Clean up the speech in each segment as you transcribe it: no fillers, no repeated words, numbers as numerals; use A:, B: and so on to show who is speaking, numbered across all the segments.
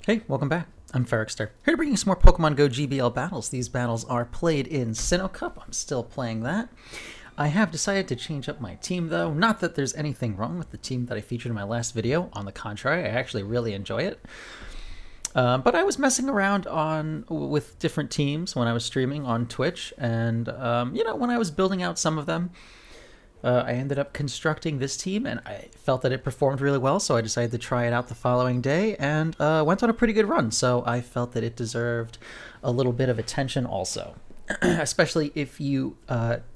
A: Hey, welcome back. I'm Ferrikster, here to bring you some more Pokemon Go GBL battles. These battles are played in Sinnoh Cup. I'm still playing that. I have decided to change up my team, though. Not that there's anything wrong with the team that I featured in my last video. On the contrary, I actually really enjoy it. But I was messing around with different teams when I was streaming on Twitch, and when I was building out some of them, I ended up constructing this team, and I felt that it performed really well, so I decided to try it out the following day, and went on a pretty good run, so I felt that it deserved a little bit of attention also. Especially if you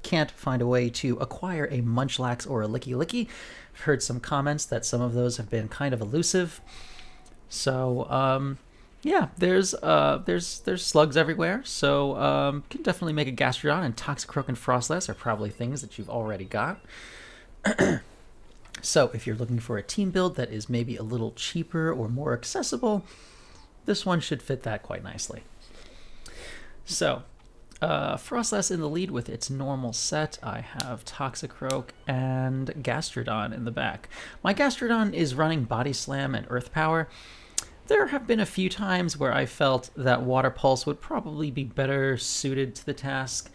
A: can't find a way to acquire a Munchlax or a Licky Licky. I've heard some comments that some of those have been kind of elusive. So, yeah, there's slugs everywhere, so you can definitely make a Gastrodon, and Toxicroak and Froslass are probably things that you've already got. So if you're looking for a team build that is maybe a little cheaper or more accessible, this one should fit that quite nicely. So, Froslass in the lead with its normal set. I have Toxicroak and Gastrodon in the back. My Gastrodon is running Body Slam and Earth Power. There have been a few times where I felt that Water Pulse would probably be better suited to the task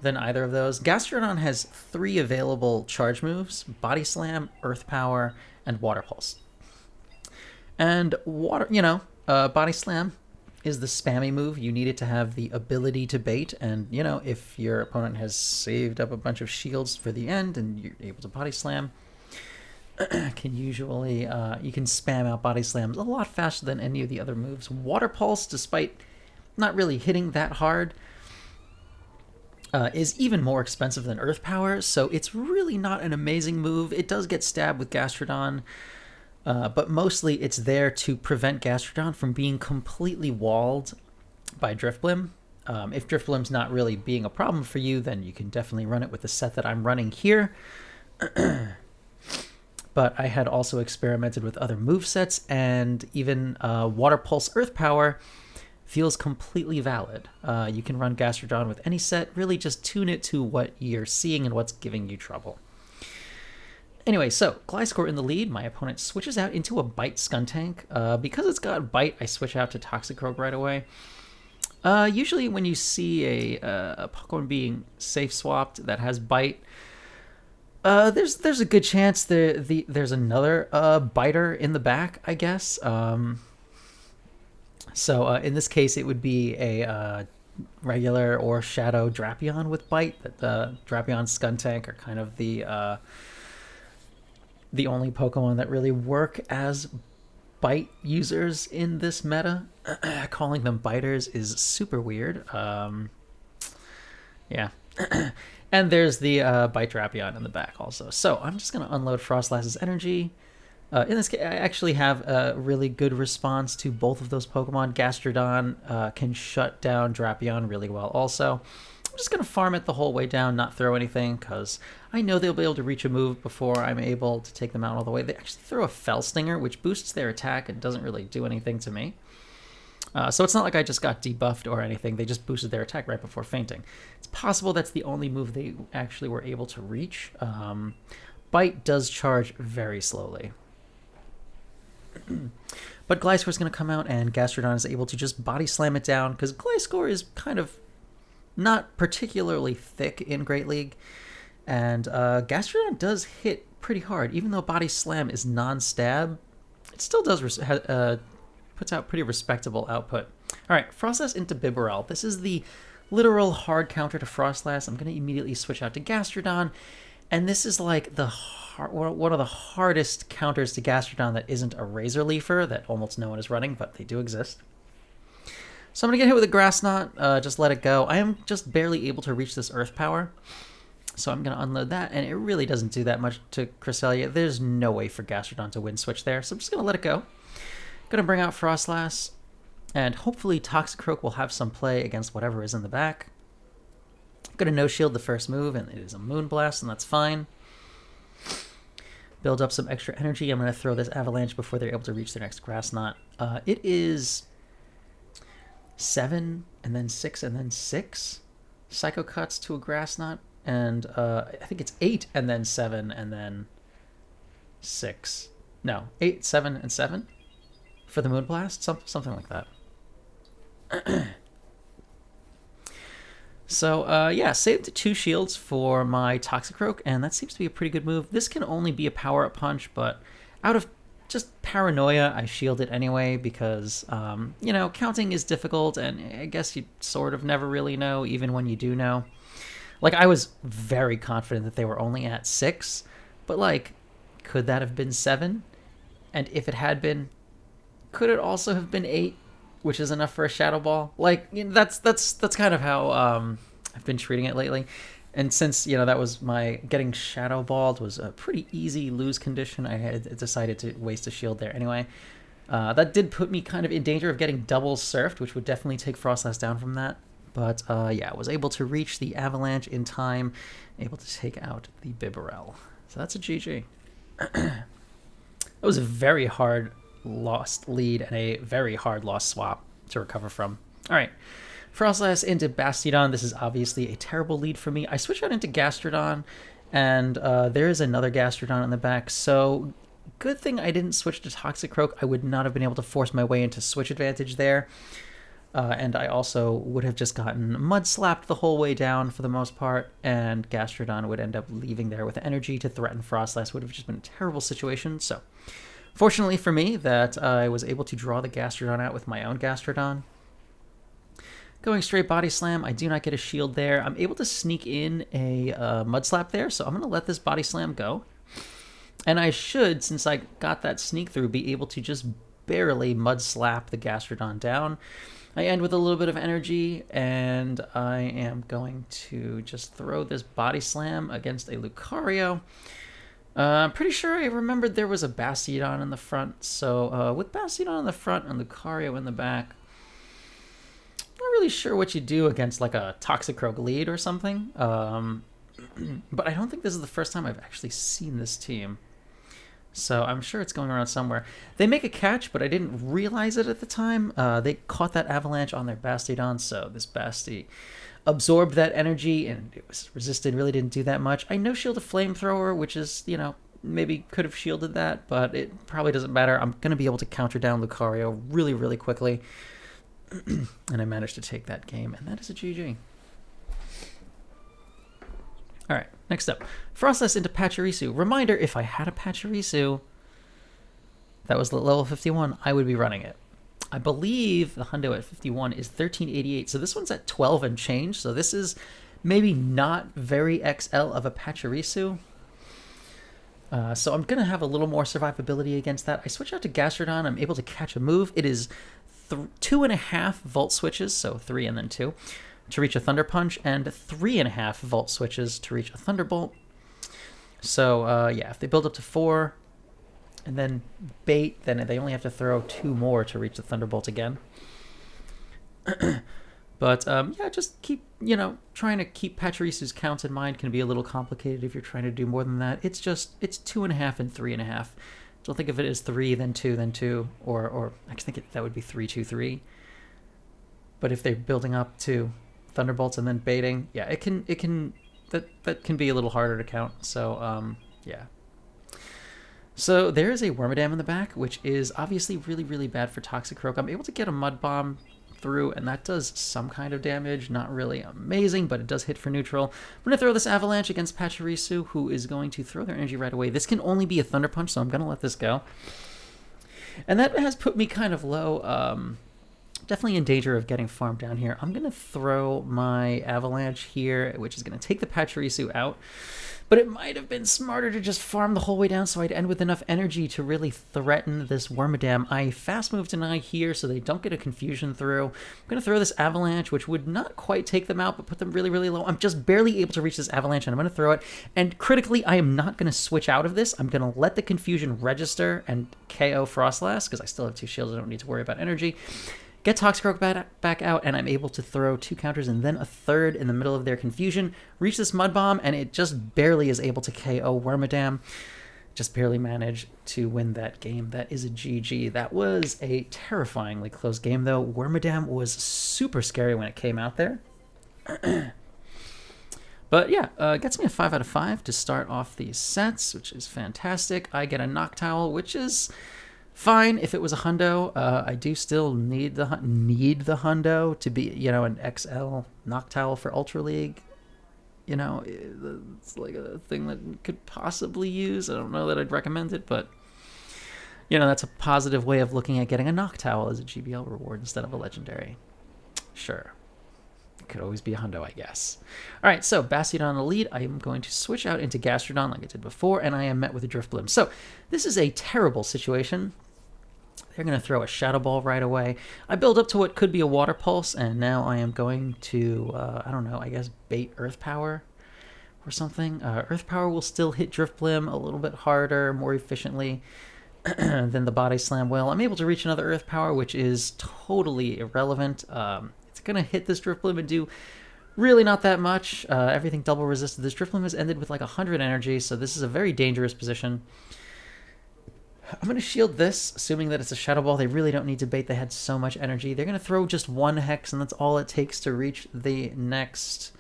A: than either of those. Gastrodon has 3 available charge moves: Body Slam, Earth Power, and Water Pulse. And Body Slam is the spammy move. You need it to have the ability to bait, and if your opponent has saved up a bunch of shields for the end and you're able to Body Slam, can usually you can spam out Body Slams a lot faster than any of the other moves. Water Pulse, despite not really hitting that hard, is even more expensive than Earth Power, so it's really not an amazing move. It does get stabbed with Gastrodon, but mostly it's there to prevent Gastrodon from being completely walled by Drifblim. If Drifblim's not really being a problem for you, then you can definitely run it with the set that I'm running here. But I had also experimented with other movesets, and even Water Pulse Earth Power feels completely valid. You can run Gastrodon with any set, really just tune it to what you're seeing and what's giving you trouble. Anyway, so Gliscor in the lead. My opponent switches out into a Bite Skuntank. Because it's got Bite, I switch out to Toxicroak right away. Usually when you see a Pokemon being safe swapped that has Bite, there's a good chance there's another biter in the back, I guess. So in this case, it would be a regular or Shadow Drapion with Bite. The Drapion Skuntank are kind of the only Pokemon that really work as Bite users in this meta. Calling them biters is super weird. Yeah. And there's the Bite Drapion in the back also. So I'm just going to unload Froslass's energy. In this case, I actually have a really good response to both of those Pokemon. Gastrodon can shut down Drapion really well also. I'm just going to farm it the whole way down, not throw anything, because I know they'll be able to reach a move before I'm able to take them out all the way. They actually throw a Fell Stinger, which boosts their attack and doesn't really do anything to me. So it's not like I just got debuffed or anything. They just boosted their attack right before fainting. It's possible that's the only move they actually were able to reach. Bite does charge very slowly. But Gliscor is going to come out, and Gastrodon is able to just Body Slam it down, because Gliscor is kind of not particularly thick in Great League. And Gastrodon does hit pretty hard. Even though Body Slam is non-stab, it still does puts out pretty respectable output. All right, Froslass into Bibarel. This is the literal hard counter to Froslass. I'm going to immediately switch out to Gastrodon, and this is like one of the hardest counters to Gastrodon that isn't a Razor Leafer that almost no one is running, but they do exist. So I'm going to get hit with a Grass Knot, just let it go. I am just barely able to reach this Earth Power, so I'm going to unload that, and it really doesn't do that much to Cresselia. There's no way for Gastrodon to win switch there, so I'm just going to let it go. Going to bring out Froslass, and hopefully Toxicroak will have some play against whatever is in the back. Going to no-shield the first move, and it is a Moonblast, and that's fine. Build up some extra energy. I'm going to throw this Avalanche before they're able to reach their next Grass Knot. It is 7, and then 6, and then 6 Psycho Cuts to a Grass Knot, and I think it's 8, and then 7, and then 6. No, 8, 7, and 7. for the Moon Blast, something like that. So, yeah, saved 2 shields for my Toxicroak, and that seems to be a pretty good move. This can only be a power-up punch, but out of just paranoia, I shield it anyway because, you know, counting is difficult, and I guess you sort of never really know, even when you do know. Like, I was very confident that they were only at 6, but, like, could that have been 7? And if it had been, could it also have been 8? Which is enough for a Shadow Ball. Like, you know, that's kind of how I've been treating it lately. And since, you know, that was my getting Shadow Balled was a pretty easy lose condition, I had decided to waste a shield there anyway. That did put me kind of in danger of getting double surfed, which would definitely take Froslass down from that. But yeah, I was able to reach the Avalanche in time, able to take out the Bibarel. So that's a GG. That was a very hard lost lead and a very hard lost swap to recover from. All right, Froslass into Gastrodon. This is obviously a terrible lead for me. I switch out into Gastrodon, and there is another Gastrodon in the back, so good thing I didn't switch to Toxicroak. I would not have been able to force my way into switch advantage there, and I also would have just gotten mud slapped the whole way down for the most part, and Gastrodon would end up leaving there with energy to threaten Froslass. Would have just been a terrible situation, so fortunately for me, that I was able to draw the Gastrodon out with my own Gastrodon. Going straight Body Slam, I do not get a shield there. I'm able to sneak in a Mud Slap there, so I'm going to let this Body Slam go. And I should, since I got that sneak through, be able to just barely Mud Slap the Gastrodon down. I end with a little bit of energy, and I am going to just throw this Body Slam against a Lucario. I'm pretty sure I remembered there was a Bastiodon in the front, so with Bastiodon in the front and Lucario in the back, I'm not really sure what you do against like a Toxicroak lead or something, but I don't think this is the first time I've actually seen this team, so I'm sure it's going around somewhere. They make a catch, but I didn't realize it at the time. They caught that Avalanche on their Bastiodon, so this Basti absorbed that energy, and it was resisted, really didn't do that much. I no-shield a Flamethrower, which is, you know, maybe could have shielded that, but it probably doesn't matter. I'm going to be able to counter down Lucario really, really quickly, and I managed to take that game, and that is a GG. All right, next up, Froslass into Pachirisu. Reminder, if I had a Pachirisu that was level 51, I would be running it. I believe the hundo at 51 is 1388, so this one's at 12 and change, so this is maybe not very XL of a Pachirisu. So I'm going to have a little more survivability against that. I switch out to Gastrodon. I'm able to catch a move. It is 2.5 Volt switches, so 3 and then 2, to reach a Thunder Punch, and 3.5 Volt switches to reach a Thunderbolt. So yeah, if they build up to 4, and then bait, then they only have to throw 2 more to reach the Thunderbolt again. But yeah, just keep, you know, trying to keep Pachirisu's counts in mind can be a little complicated if you're trying to do more than that. It's 2.5 and 3.5. Don't think of it as 3, then 2, then 2, or I think that would be 3, 2, 3. But if they're building up to Thunderbolts and then baiting, yeah, that can be a little harder to count. So yeah. So there is a Wormadam in the back, which is obviously really, really bad for Toxicroak. I'm able to get a Mud Bomb through, and that does some kind of damage. Not really amazing, but it does hit for neutral. I'm going to throw this Avalanche against Pachirisu, who is going to throw their energy right away. This can only be a Thunder Punch, so I'm going to let this go. And that has put me kind of low. Definitely in danger of getting farmed down here. I'm going to throw my Avalanche here, which is going to take the Pachirisu out. But it might have been smarter to just farm the whole way down so I'd end with enough energy to really threaten this Wormadam. I fast move deny here so they don't get a confusion through. I'm going to throw this Avalanche, which would not quite take them out, but put them really, really low. I'm just barely able to reach this Avalanche, and I'm going to throw it. And critically, I am not going to switch out of this. I'm going to let the confusion register and KO Froslass, because I still have 2 shields. I don't need to worry about energy. Get Toxicroak back out, and I'm able to throw 2 counters and then a third in the middle of their confusion. Reach this Mud Bomb, and it just barely is able to KO Wormadam. Just barely managed to win that game. That is a GG. That was a terrifyingly close game, though. Wormadam was super scary when it came out there. But yeah, gets me a 5 out of 5 to start off these sets, which is fantastic. I get a Noctowl, which is Fine if it was a hundo. I do still need the hundo to be, you know, an XL Noctowl for Ultra League. You know, it's like a thing that could possibly use. I don't know that I'd recommend it, but you know, that's a positive way of looking at getting a Noctowl as a GBL reward instead of a legendary. Sure. It could always be a hundo, I guess. All right, so Bastiodon on the lead. I am going to switch out into Gastrodon like I did before, and I am met with a Drifblim. So this is a terrible situation. They're going to throw a Shadow Ball right away. I build up to what could be a Water Pulse, and now I am going to, I don't know, I guess bait Earth Power or something. Earth Power will still hit Drifblim a little bit harder, more efficiently than the Body Slam will. I'm able to reach another Earth Power, which is totally irrelevant. It's going to hit this Drifblim and do really not that much. Everything double resisted. This Drifblim has ended with like 100 energy, so this is a very dangerous position. I'm going to shield this, assuming that it's a Shadow Ball. They really don't need to bait. They had so much energy. They're going to throw just one Hex, and that's all it takes to reach the next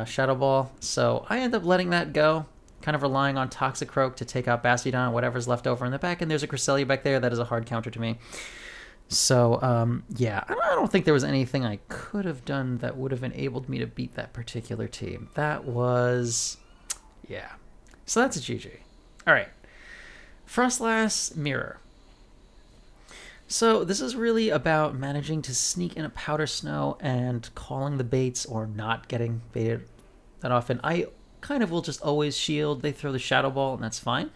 A: Shadow Ball. So I end up letting that go, kind of relying on Toxicroak to take out Bastiodon, whatever's left over in the back, and there's a Cresselia back there. That is a hard counter to me. So, yeah, I don't think there was anything I could have done that would have enabled me to beat that particular team. That was, yeah. So that's a GG. All right. Froslass Mirror. So this is really about managing to sneak in a Powder Snow and calling the baits or not getting baited that often. I kind of will just always shield. They throw the Shadow Ball, and that's fine.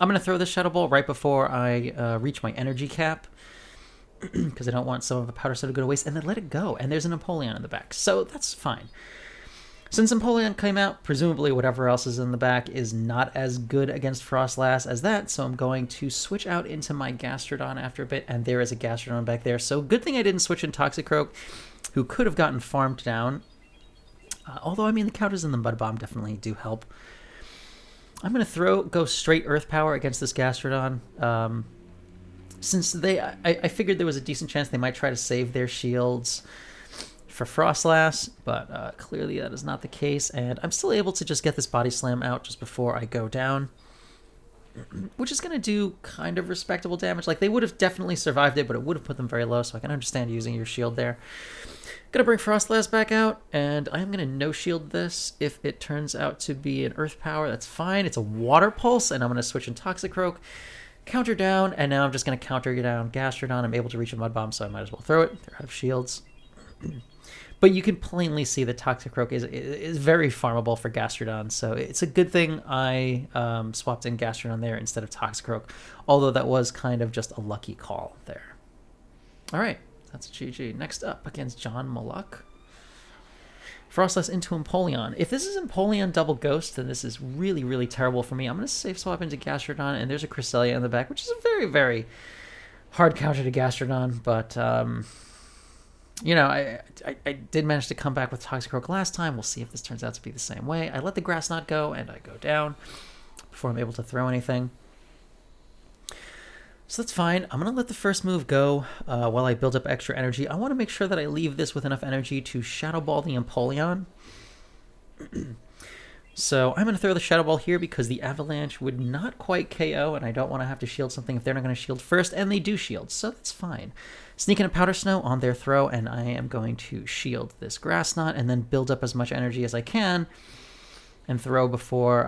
A: I'm going to throw the Shadow Ball right before I reach my energy cap because I don't want some of the Powder Snow to go to waste, and then let it go. And there's an Empoleon in the back, so that's fine. Since Empoleon came out, presumably whatever else is in the back is not as good against Froslass as that, so I'm going to switch out into my Gastrodon after a bit, and there is a Gastrodon back there. So good thing I didn't switch in Toxicroak, who could have gotten farmed down. Although, I mean, the counters in the Mud Bomb definitely do help. I'm going to go straight Earth Power against this Gastrodon. Since I figured there was a decent chance they might try to save their shields for Froslass, but clearly that is not the case, and I'm still able to just get this Body Slam out just before I go down, which is going to do kind of respectable damage. Like, they would have definitely survived it, but it would have put them very low, so I can understand using your shield there. Gonna bring Froslass back out, and I'm gonna no-shield this. If it turns out to be an Earth Power, that's fine. It's a Water Pulse, and I'm gonna switch in Toxicroak, counter down, and now I'm just gonna counter down Gastrodon. I'm able to reach a Mud Bomb, so I might as well throw it. They're out of shields. But you can plainly see that Toxicroak is very farmable for Gastrodon, so it's a good thing I swapped in Gastrodon there instead of Toxicroak, although that was kind of just a lucky call there. All right, that's a GG. Next up, against John Maluk. Froslass into Empoleon. If this is Empoleon double Ghost, then this is really, really terrible for me. I'm going to safe swap into Gastrodon, and there's a Cresselia in the back, which is a very, very hard counter to Gastrodon, but you know, I did manage to come back with Toxicroak last time. We'll see if this turns out to be the same way. I let the Grass Knot go, and I go down before I'm able to throw anything. So that's fine. I'm going to let the first move go while I build up extra energy. I want to make sure that I leave this with enough energy to Shadow Ball the Empoleon. So I'm going to throw the Shadow Ball here because the Avalanche would not quite KO, and I don't want to have to shield something if they're not going to shield first, and they do shield, so that's fine. Sneak in a Powder Snow on their throw, and I am going to shield this Grass Knot and then build up as much energy as I can and throw before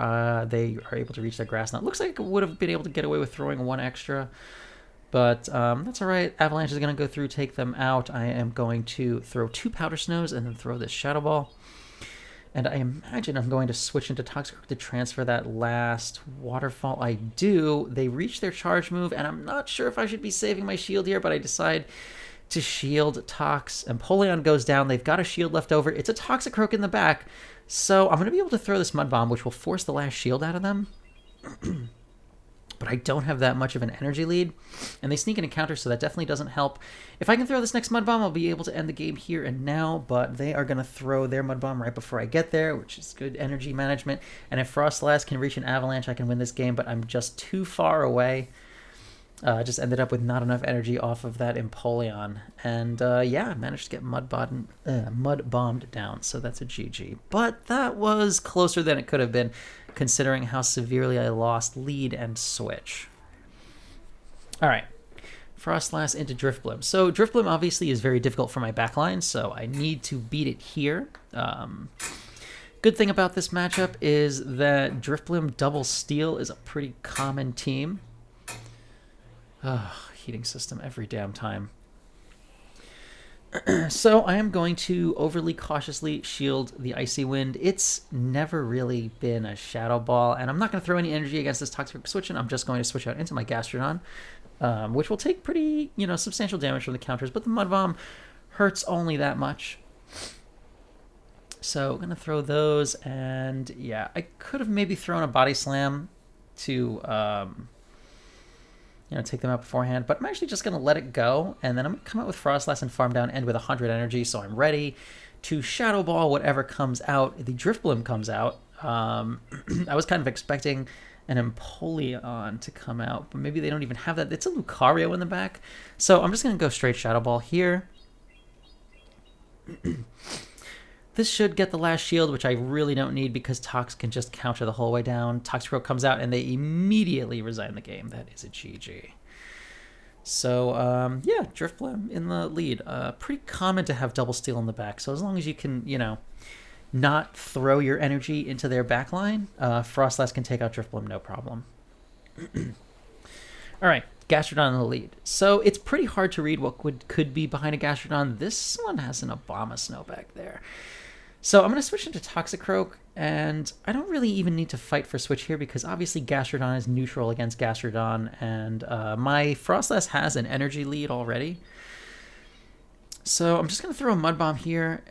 A: they are able to reach their Grass Knot. Looks like I would have been able to get away with throwing one extra, but that's all right. Avalanche is going to go through, take them out. I am going to throw 2 Powder Snows and then throw this Shadow Ball. And I imagine I'm going to switch into Toxicroak to transfer that last Waterfall. I do. They reach their charge move, and I'm not sure if I should be saving my shield here, but I decide to shield Tox. Empoleon goes down. They've got a shield left over. It's a Toxicroak in the back, so I'm going to be able to throw this Mud Bomb, which will force the last shield out of them. But I don't have that much of an energy lead, and they sneak in a counter, so that definitely doesn't help. If I can throw this next Mud Bomb, I'll be able to end the game here and now, but they are going to throw their Mud Bomb right before I get there, which is good energy management. And if Froslass can reach an Avalanche, I can win this game, but I'm just too far away. Just ended up with not enough energy off of that Empoleon. And yeah, I managed to get mud bombed down, so that's a GG. But that was closer than it could have been, considering how severely I lost lead and switch. All right. Froslass into Driftblim. So Driftblim obviously is very difficult for my backline, so I need to beat it here. Good thing about this matchup is that Driftblim double steal is a pretty common team. Heating system every damn time. So I am going to overly cautiously shield the Icy Wind. It's never really been a Shadow Ball, and I'm not going to throw any energy against this Toxicroak switch-in. I'm just going to switch out into my Gastrodon, which will take pretty, substantial damage from the counters, but the Mud Bomb hurts only that much. So I'm going to throw those, and yeah, I could have maybe thrown a Body Slam to take them out beforehand, but I'm actually just going to let it go, and then I'm going to come out with Froslass and farm down end with 100 energy, so I'm ready to Shadow Ball whatever comes out. The Driftblim comes out. I was kind of expecting an Empoleon to come out, but maybe they don't even have that. It's a Lucario in the back, so I'm just going to go straight Shadow Ball here. This should get the last shield, which I really don't need because Tox can just counter the whole way down. Toxicroak comes out, and they immediately resign the game. That is a GG. So, yeah, Driftblim in the lead. Pretty common to have double steal in the back, so as long as you can, not throw your energy into their backline, Froslass can take out Driftblim no problem. All right. Gastrodon in the lead. So it's pretty hard to read what could be behind a Gastrodon. This one has an Abomasnow back there. So I'm going to switch into Toxicroak, and I don't really even need to fight for switch here because obviously Gastrodon is neutral against Gastrodon, and my Froslass has an energy lead already. So I'm just going to throw a Mud Bomb here,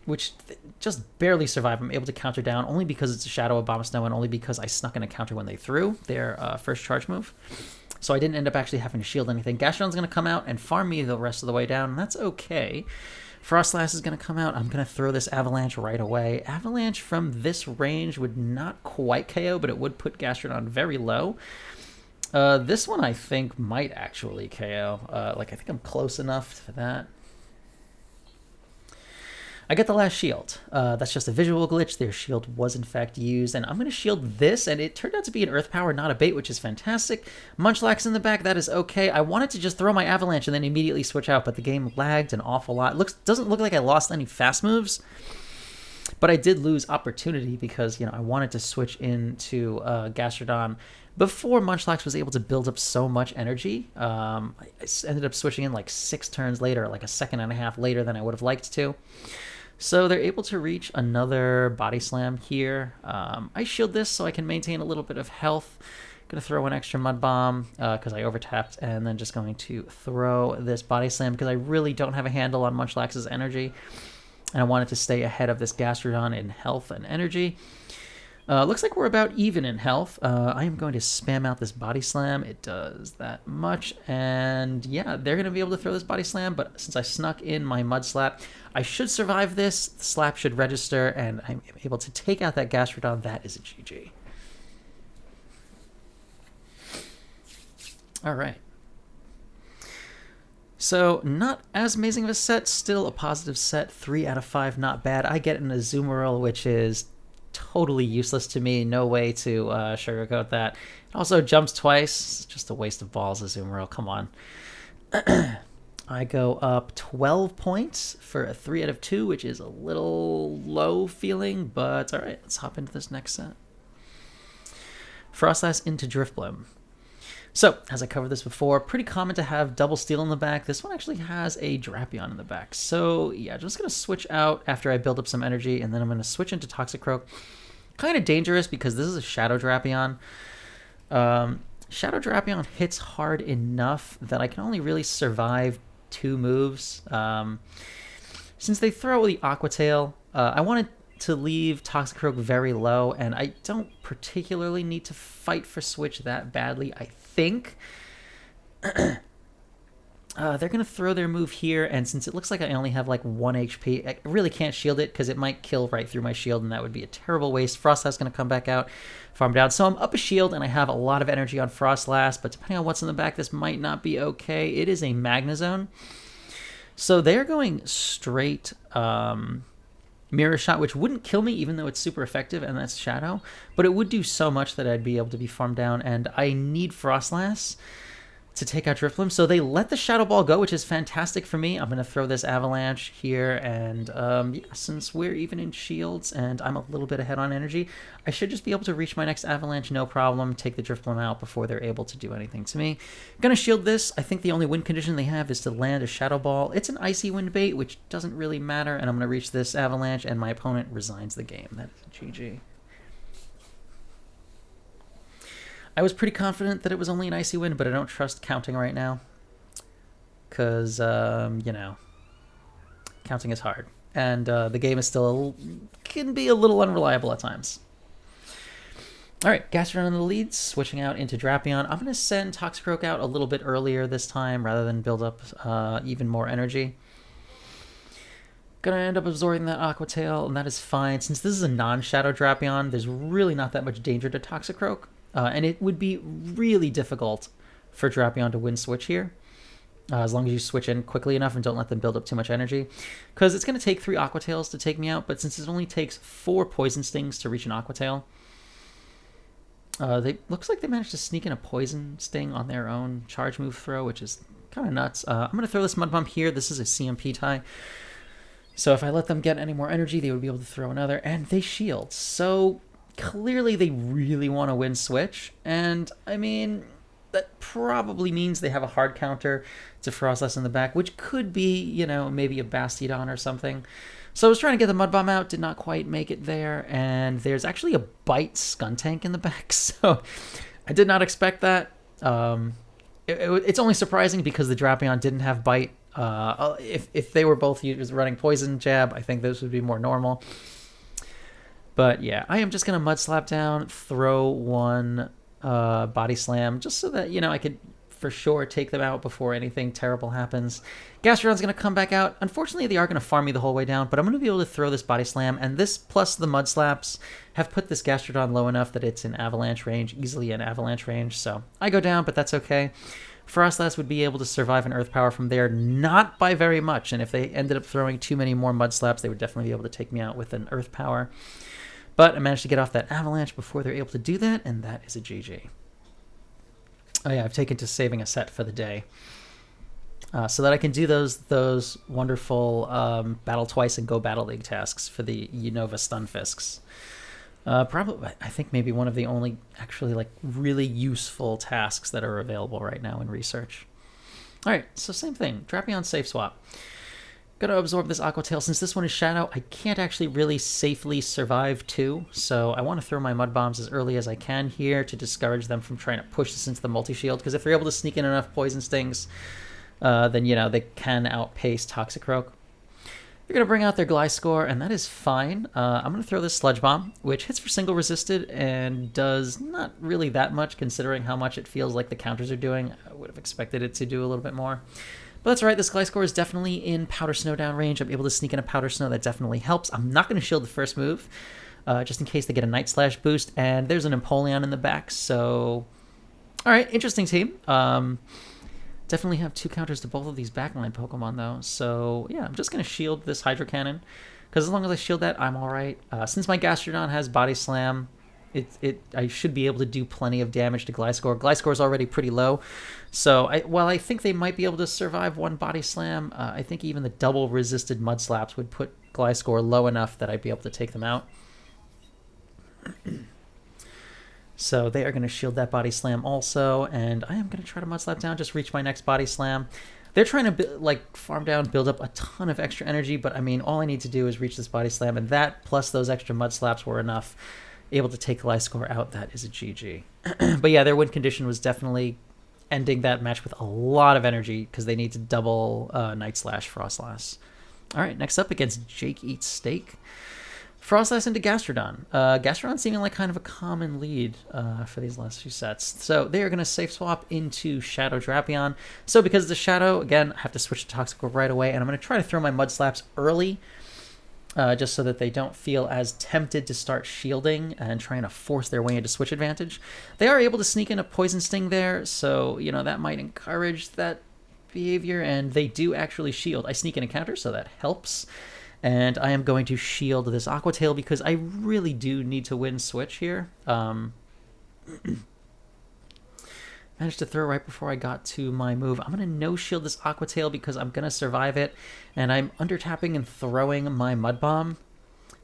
A: which just barely survive. I'm able to counter down only because it's a Shadow Abomasnow and only because I snuck in a counter when they threw their first charge move. So I didn't end up actually having to shield anything. Gastrodon's going to come out and farm me the rest of the way down, and that's okay. Frostlass is going to come out. I'm going to throw this Avalanche right away. Avalanche from this range would not quite KO, but it would put Gastrodon very low. This one I think might actually KO. I think I'm close enough for that. I get the last shield. That's just a visual glitch. Their shield was in fact used, and I'm going to shield this, and it turned out to be an Earth Power, not a bait, which is fantastic. Munchlax in the back, that is okay. I wanted to just throw my Avalanche and then immediately switch out, but the game lagged an awful lot. Doesn't look like I lost any fast moves, but I did lose opportunity because I wanted to switch into Gastrodon before Munchlax was able to build up so much energy. I ended up switching in like 6 turns later, like a second and a half later than I would have liked to. So they're able to reach another Body Slam here. I shield this so I can maintain a little bit of health. Going to throw an extra Mud Bomb because I overtapped, and then just going to throw this Body Slam because I really don't have a handle on Munchlax's energy. And I wanted to stay ahead of this Gastrodon in health and energy. Looks like we're about even in health. I am going to spam out this Body Slam. It does that much. And yeah, they're going to be able to throw this Body Slam, but since I snuck in my Mud Slap, I should survive this. The slap should register, and I'm able to take out that Gastrodon. That is a GG. All right. So not as amazing of a set, still a positive set. 3 out of 5, not bad. I get an Azumarill, which is totally useless to me. No way to sugarcoat that. It also jumps twice. It's just a waste of balls, Azumarill. Come on. I go up 12 points for a 3 out of 2, which is a little low feeling, but all right, let's hop into this next set. Froslass into Driftblim. So, as I covered this before, pretty common to have double steal in the back. This one actually has a Drapion in the back. So, yeah, I'm just going to switch out after I build up some energy, and then I'm going to switch into Toxicroak. Kind of dangerous because this is a Shadow Drapion. Shadow Drapion hits hard enough that I can only really survive 2 moves. Since they throw the Aqua Tail, I wanted to leave Toxicroak very low, and I don't particularly need to fight for switch that badly, I think. They're going to throw their move here, and since it looks like I only have like 1 HP, I really can't shield it because it might kill right through my shield, and that would be a terrible waste. Frostlass is going to come back out, farm down. So I'm up a shield, and I have a lot of energy on Frostlass, but depending on what's in the back, this might not be okay. It is a Magnezone. So they're going straight Mirror Shot, which wouldn't kill me even though it's super effective, and that's Shadow, but it would do so much that I'd be able to be farmed down, and I need Froslass to take out Drifloon. So they let the Shadow Ball go, which is fantastic for me. I'm going to throw this Avalanche here, and yeah, since we're even in shields and I'm a little bit ahead on energy, I should just be able to reach my next Avalanche no problem, take the Drifloon out before they're able to do anything to me. Going to shield this. I think the only win condition they have is to land a Shadow Ball. It's an Icy Wind bait, which doesn't really matter, and I'm going to reach this Avalanche, and my opponent resigns the game. That is a GG. I was pretty confident that it was only an Icy Wind, but I don't trust counting right now. Because, you know, counting is hard. And the game is still, can be a little unreliable at times. Alright, Gastrodon in the lead, switching out into Drapion. I'm going to send Toxicroak out a little bit earlier this time, rather than build up even more energy. Gonna end up absorbing that Aqua Tail, and that is fine. Since this is a non-Shadow Drapion, there's really not that much danger to Toxicroak. And it would be really difficult for Drapion to win switch here, as long as you switch in quickly enough and don't let them build up too much energy. Because it's going to take 3 Aqua Tails to take me out, but since it only takes 4 Poison Stings to reach an Aqua Tail, looks like they managed to sneak in a Poison Sting on their own charge move throw, which is kind of nuts. I'm going to throw this Mud Bomb here. This is a CMP tie. So if I let them get any more energy, they would be able to throw another, and they shield. So clearly they really want to win switch, and I mean, that probably means they have a hard counter to Froslass in the back, which could be, you know, maybe a Bastiodon or something. So I was trying to get the Mud Bomb out, did not quite make it there, and there's actually a Bite Skuntank in the back, so I did not expect that. It's only surprising because the Drapion didn't have Bite. If they were both running Poison Jab, I think this would be more normal. But yeah, I am just going to Mud Slap down, throw one Body Slam, just so that, you know, I could for sure take them out before anything terrible happens. Gastrodon's going to come back out. Unfortunately, they are going to farm me the whole way down, but I'm going to be able to throw this Body Slam, and this plus the Mud Slaps have put this Gastrodon low enough that it's in Avalanche range, easily in Avalanche range, so I go down, but that's okay. Froslass would be able to survive an Earth Power from there, not by very much, and if they ended up throwing too many more Mud Slaps, they would definitely be able to take me out with an Earth Power. But I managed to get off that Avalanche before they're able to do that, and that is a GG. Oh yeah, I've taken to saving a set for the day. So that I can do those wonderful Battle Twice and Go Battle League tasks for the Unova Stunfisks. Probably, I think maybe one of the only actually like really useful tasks that are available right now in research. Alright, so same thing. Drapion Safe Swap. Gonna absorb this Aqua Tail. Since this one is Shadow, I can't actually really safely survive 2, so I want to throw my Mud Bombs as early as I can here to discourage them from trying to push this into the multi-shield, because if they're able to sneak in enough Poison Stings, then, you know, they can outpace Toxicroak. They're going to bring out their Gliscor, and that is fine. I'm going to throw this Sludge Bomb, which hits for single resisted and does not really that much considering how much it feels like the counters are doing. I would have expected it to do a little bit more. But that's right, this Gliscor is definitely in Powder Snow down range. I'm able to sneak in a Powder Snow. That definitely helps. I'm not going to shield the first move, just in case they get a Night Slash boost. And there's an Empoleon in the back, so... Alright, interesting team. Definitely have 2 counters to both of these backline Pokemon, though. So, yeah, I'm just going to shield this Hydro Cannon, because as long as I shield that, I'm alright. Since my Gastrodon has Body Slam, I should be able to do plenty of damage to Gliscor. Gliscor is already pretty low, so while I think they might be able to survive one Body Slam, I think even the double resisted Mud Slaps would put Gliscor low enough that I'd be able to take them out. So they are going to shield that Body Slam also, and I am going to try to Mud Slap down, just reach my next Body Slam. They're trying to farm down, build up a ton of extra energy, but I mean, all I need to do is reach this Body Slam, and that plus those extra Mud Slaps were enough. Able to take Gliscor out, that is a GG. But yeah, their win condition was definitely ending that match with a lot of energy because they need to double Night Slash Froslass. Alright, next up against Jake Eats Steak. Froslass into Gastrodon. Gastrodon seeming like kind of a common lead for these last few sets. So they are going to safe swap into Shadow Drapion. So because of the Shadow, again, I have to switch to Toxicroak right away, and I'm going to try to throw my Mud Slaps early, just so that they don't feel as tempted to start shielding and trying to force their way into switch advantage. They are able to sneak in a Poison Sting there, so, you know, that might encourage that behavior, and they do actually shield. I sneak in a counter, so that helps. And I am going to shield this Aqua Tail because I really do need to win switch here. Managed to throw right before I got to my move. I'm going to no-shield this Aqua Tail because I'm going to survive it, and I'm under-tapping and throwing my Mud Bomb.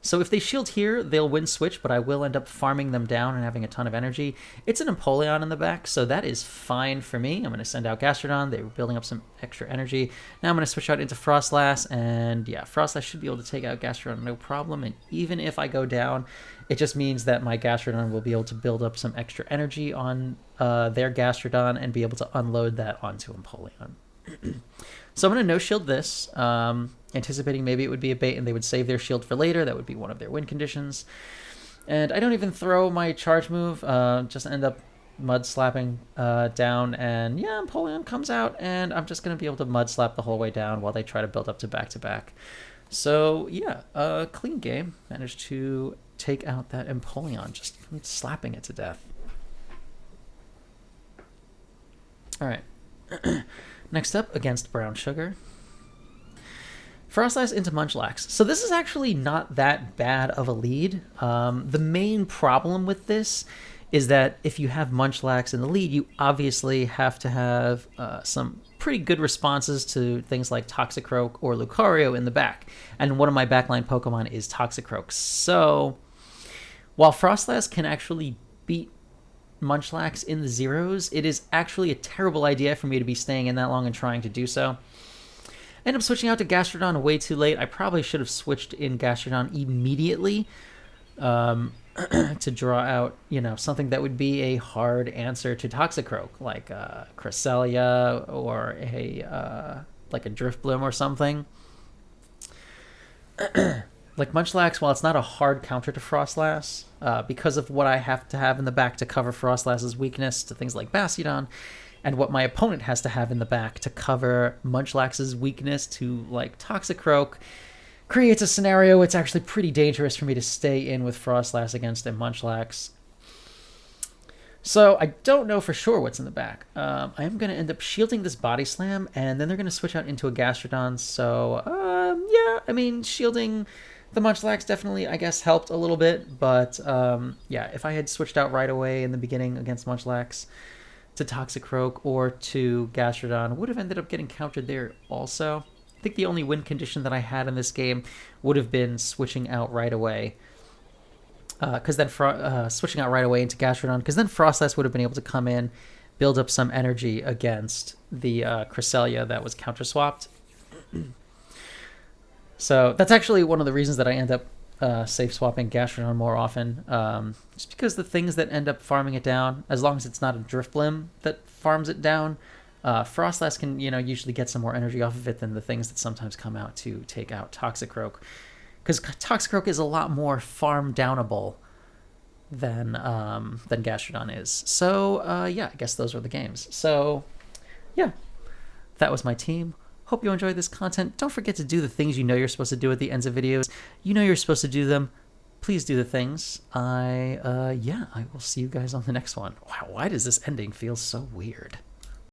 A: So if they shield here, they'll win switch, but I will end up farming them down and having a ton of energy. It's an Empoleon in the back, so that is fine for me. I'm going to send out Gastrodon. They were building up some extra energy. Now I'm going to switch out into Froslass, and yeah, Froslass should be able to take out Gastrodon no problem. And even if I go down, it just means that my Gastrodon will be able to build up some extra energy on their Gastrodon and be able to unload that onto Empoleon. So I'm going to no-shield this, anticipating maybe it would be a bait and they would save their shield for later. That would be one of their win conditions. And I don't even throw my charge move, just end up mud slapping down. And yeah, Empoleon comes out, and I'm just going to be able to mud slap the whole way down while they try to build up to back-to-back. So yeah, clean game. Managed to take out that Empoleon, just slapping it to death. All right. Next up, against Brown Sugar. Froslass into Munchlax. So this is actually not that bad of a lead. The main problem with this is that if you have Munchlax in the lead, you obviously have to have some pretty good responses to things like Toxicroak or Lucario in the back. And one of my backline Pokemon is Toxicroak. So while Froslass can actually beat Munchlax in the zeros, it is actually a terrible idea for me to be staying in that long and trying to do so. End up switching out to Gastrodon way too late. I probably should have switched in Gastrodon immediately to draw out, something that would be a hard answer to Toxicroak, like Cresselia or a Drifblim or something. Like Munchlax, while it's not a hard counter to Froslass, because of what I have to have in the back to cover Froslass's weakness to things like Bastiodon, and what my opponent has to have in the back to cover Munchlax's weakness to like Toxicroak, creates a scenario it's actually pretty dangerous for me to stay in with Froslass against a Munchlax. So I don't know for sure what's in the back. I am going to end up shielding this Body Slam, and then they're going to switch out into a Gastrodon. So yeah, I mean, shielding the Munchlax definitely, I guess, helped a little bit. But yeah, if I had switched out right away in the beginning against Munchlax to Toxicroak or to Gastrodon, would have ended up getting countered there also. I think the only win condition that I had in this game would have been switching out right away. Because then switching out right away into Gastrodon, because then Froslass would have been able to come in, build up some energy against the Cresselia that was counter-swapped. So that's actually one of the reasons that I end up safe-swapping Gastrodon more often. Just because the things that end up farming it down, as long as it's not a Drifblim that farms it down, Froslass can usually get some more energy off of it than the things that sometimes come out to take out Toxicroak. Because Toxicroak is a lot more farm downable than Gastrodon is. So yeah, I guess those were the games. So yeah, that was my team. Hope you enjoyed this content. Don't forget to do the things you're supposed to do at the ends of videos. You're supposed to do them. Please do the things. I will see you guys on the next one. Wow, why does this ending feel so weird?